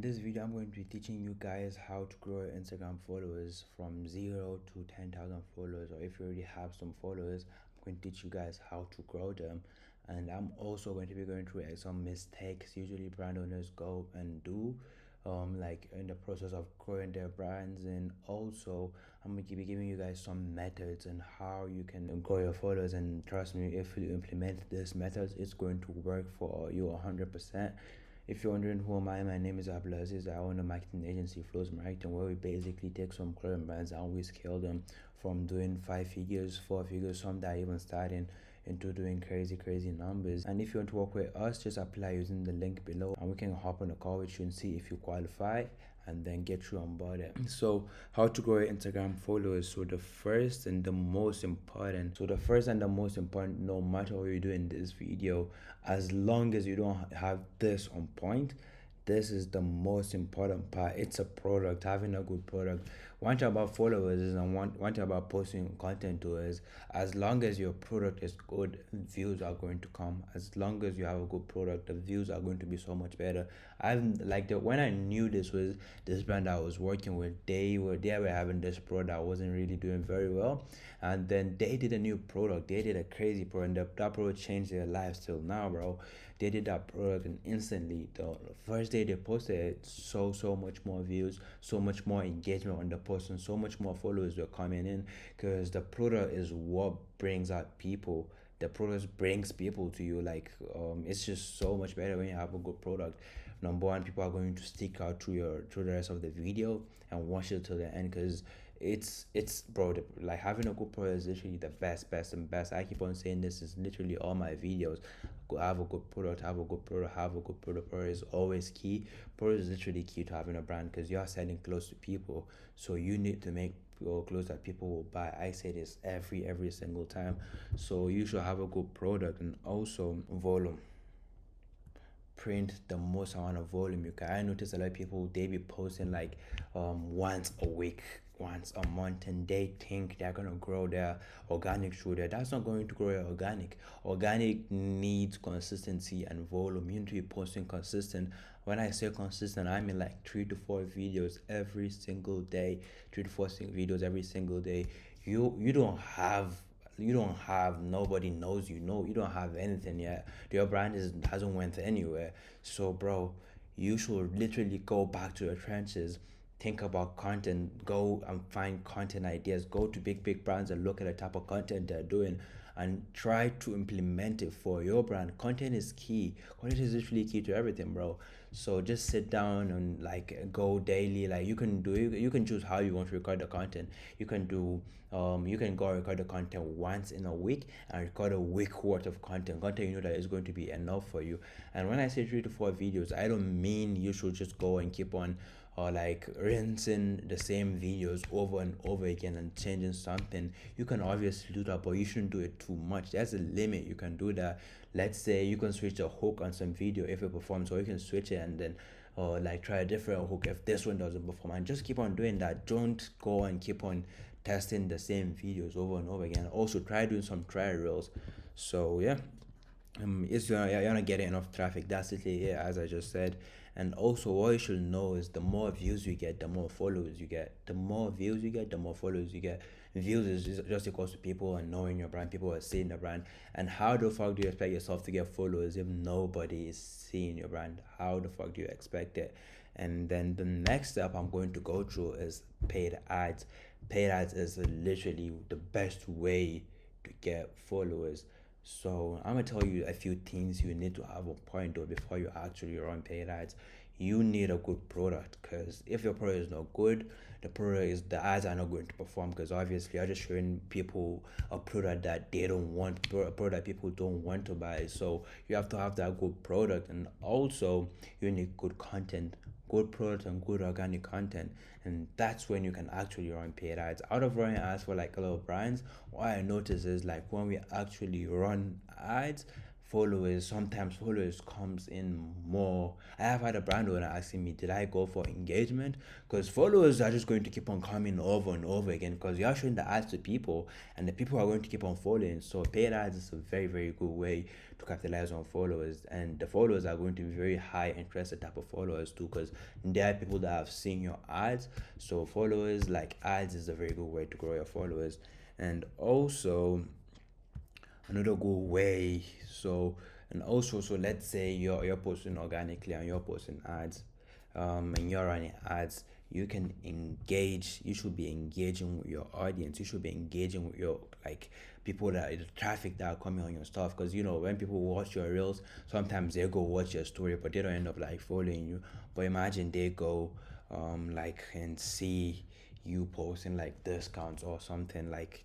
this video, I'm going to be teaching you guys how to grow your Instagram followers from 0 to 10,000 followers, or if you already have some followers, I'm going to teach you guys how to grow them. And I'm also going to be going through some mistakes usually brand owners go and do, like in the process of growing their brands. And also I'm going to be giving you guys some methods and how you can grow your followers. And trust me, if you implement these methods, it's going to work for you 100%. If you're wondering who am I, my name is Abdulaziz. I own a marketing agency, Flows Marketing, where we basically take some current brands and we scale them from doing 5 figures, 4 figures, some that are even starting into doing crazy numbers. And if you want to work with us, just apply using the link below and we can hop on a call with you and see if you qualify and then get you on board. So how to grow your Instagram followers. So the first and the most important, no matter what you do in this video, as long as you don't have this on point, this is the most important part. It's a product, having a good product. One thing about followers is, and one thing about posting content to is, as long as your product is good, views are going to come. As long as you have a good product, the views are going to be so much better. I've like the when I knew this was this brand I was working with, they were having this product that wasn't really doing very well, and then they did a new product. They did a crazy product, and that product changed their lives till now, bro. They did that product and instantly the first day they posted it, so much more views, so much more engagement on the post, and so much more followers were coming in, because the product is what brings out people. The product brings people to you. Like it's just so much better when you have a good product. Number one, people are going to stick out through the rest of the video and watch it till the end, because it's bro, like having a good product is literally the best. I keep on saying this is literally all my videos. Have a good product, have a good product, have a good product. Product is always key. Product is literally key to having a brand, because you are selling close to people, so you need to make your clothes that people will buy. I say this every single time. So you should have a good product. And also volume. Print the most amount of volume you can. I notice a lot of people, they be posting like once a week, once a month, and they think they're gonna grow their organic through there. That's not going to grow your organic. Organic needs consistency and volume. You need to be posting consistent. When I say consistent, I mean like 3 to 4 videos every single day. 3 to 4 videos every single day. You don't have nobody knows you don't have anything yet. Your brand hasn't went anywhere. So bro, you should literally go back to the trenches, think about content, go and find content ideas, go to big brands and look at the type of content they're doing and try to implement it for your brand. Content is key. Content is literally key to everything, bro. So just sit down and like go daily. Like you can choose how you want to record the content. You can do you can go record the content once in a week and record a week worth of content you know that is going to be enough for you. And when I say 3 to 4 videos, I don't mean you should just go and keep on like rinsing the same videos over and over again and changing something. You can obviously do that, but you shouldn't do it too much. There's a limit. You can do that. Let's say you can switch a hook on some video if it performs, or you can switch it and then like try a different hook if this one doesn't perform, and just keep on doing that. Don't go and keep on testing the same videos over and over again. Also try doing some trial reels. So yeah, it's you're not getting enough traffic. That's literally it, as I just said. And also, what you should know is the more views you get, the more followers you get. The more views you get, the more followers you get. Views is just equals to people and knowing your brand. People are seeing the brand. And how the fuck do you expect yourself to get followers if nobody is seeing your brand? How the fuck do you expect it? And then the next step I'm going to go through is paid ads. Paid ads is literally the best way to get followers. So I'm gonna tell you a few things you need to have a point though before you actually run paid ads. You need a good product, because if your product is not good, the ads are not going to perform, because obviously you're just showing people a product that they don't want, a product that people don't want to buy. So you have to have that good product. And also you need good content, good product and good organic content. And that's when you can actually run paid ads. Out of running ads for like a lot of brands, what I notice is like when we actually run ads followers, sometimes followers comes in more. I have had a brand owner asking me, did I go for engagement? Because followers are just going to keep on coming over and over again, because you're showing the ads to people and the people are going to keep on following. So paid ads is a very, very good way to capitalize on followers, and the followers are going to be very high interested type of followers too, because there are people that have seen your ads. So followers, like ads, is a very good way to grow your followers. And also another good way, and also, so let's say you're posting organically and you're posting ads, and you're running ads, you can engage. You should be engaging with your audience. You should be engaging with your, like, people, that the traffic that are coming on your stuff, because when people watch your reels, sometimes they go watch your story but they don't end up like following you. But imagine they go like and see you posting like discounts or something, like,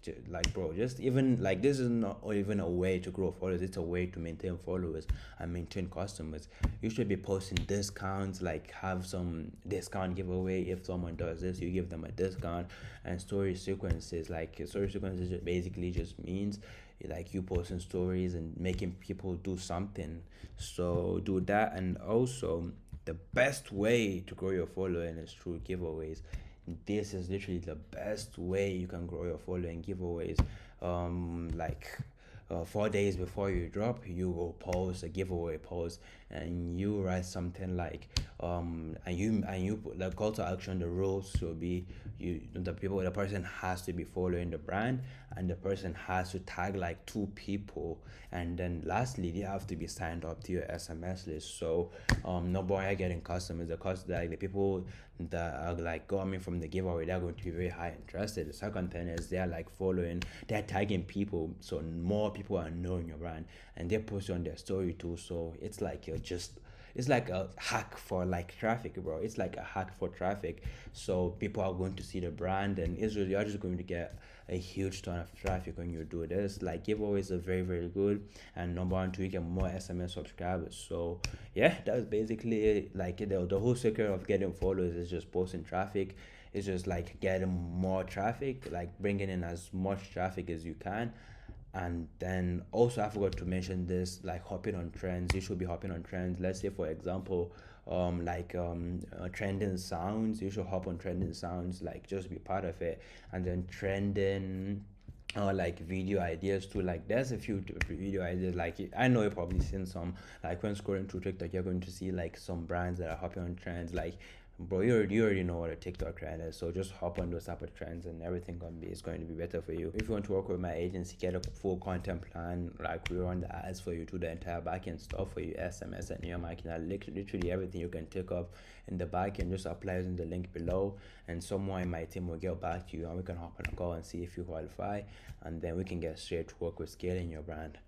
bro, just even like, this is not even a way to grow followers, it's a way to maintain followers and maintain customers. You should be posting discounts, like have some discount giveaway. If someone does this, you give them a discount. And story sequences, like story sequences basically just means like you posting stories and making people do something. So do that. And also, the best way to grow your following is through giveaways. This is literally the best way you can grow your following. Giveaways, like, 4 days before you drop, you will post a giveaway post, and you write something like, and you put the call to action. The rules will be, the person has to be following the brand, and the person has to tag like two people, and then lastly they have to be signed up to your SMS list. So no boy are getting customers, the cost, like the people that are like coming from the giveaway, they're going to be very high interested. The second thing is they're like following, they're tagging people, so more people are knowing your brand, and they post on their story too. So it's like a hack for like traffic, bro. It's like a hack for traffic. So people are going to see the brand, and you're just going to get a huge ton of traffic when you do this. Like, giveaways are very, very good. And number one, to get more SMS subscribers. So yeah, that's basically it. Like, the whole secret of getting followers is just posting traffic. It's just like getting more traffic, like bringing in as much traffic as you can. And then also, I forgot to mention this, like hopping on trends. You should be hopping on trends. Let's say, for example, trending sounds. You should hop on trending sounds, like just be part of it. And then trending like video ideas too. Like, there's a few video ideas. Like, I know you've probably seen some, like when scrolling through TikTok, you're going to see like some brands that are hopping on trends. Like, bro, you already know what a TikTok trend is, so just hop on those type of trends, and everything is going to be better for you. If you want to work with my agency, get a full content plan. Like, we run the ads for you, to the entire backend stuff for you, SMS and your marketing, literally everything you can take up in the backend. Just apply using the link below, and someone in my team will get back to you, and we can hop on a call and see if you qualify, and then we can get straight to work with scaling your brand.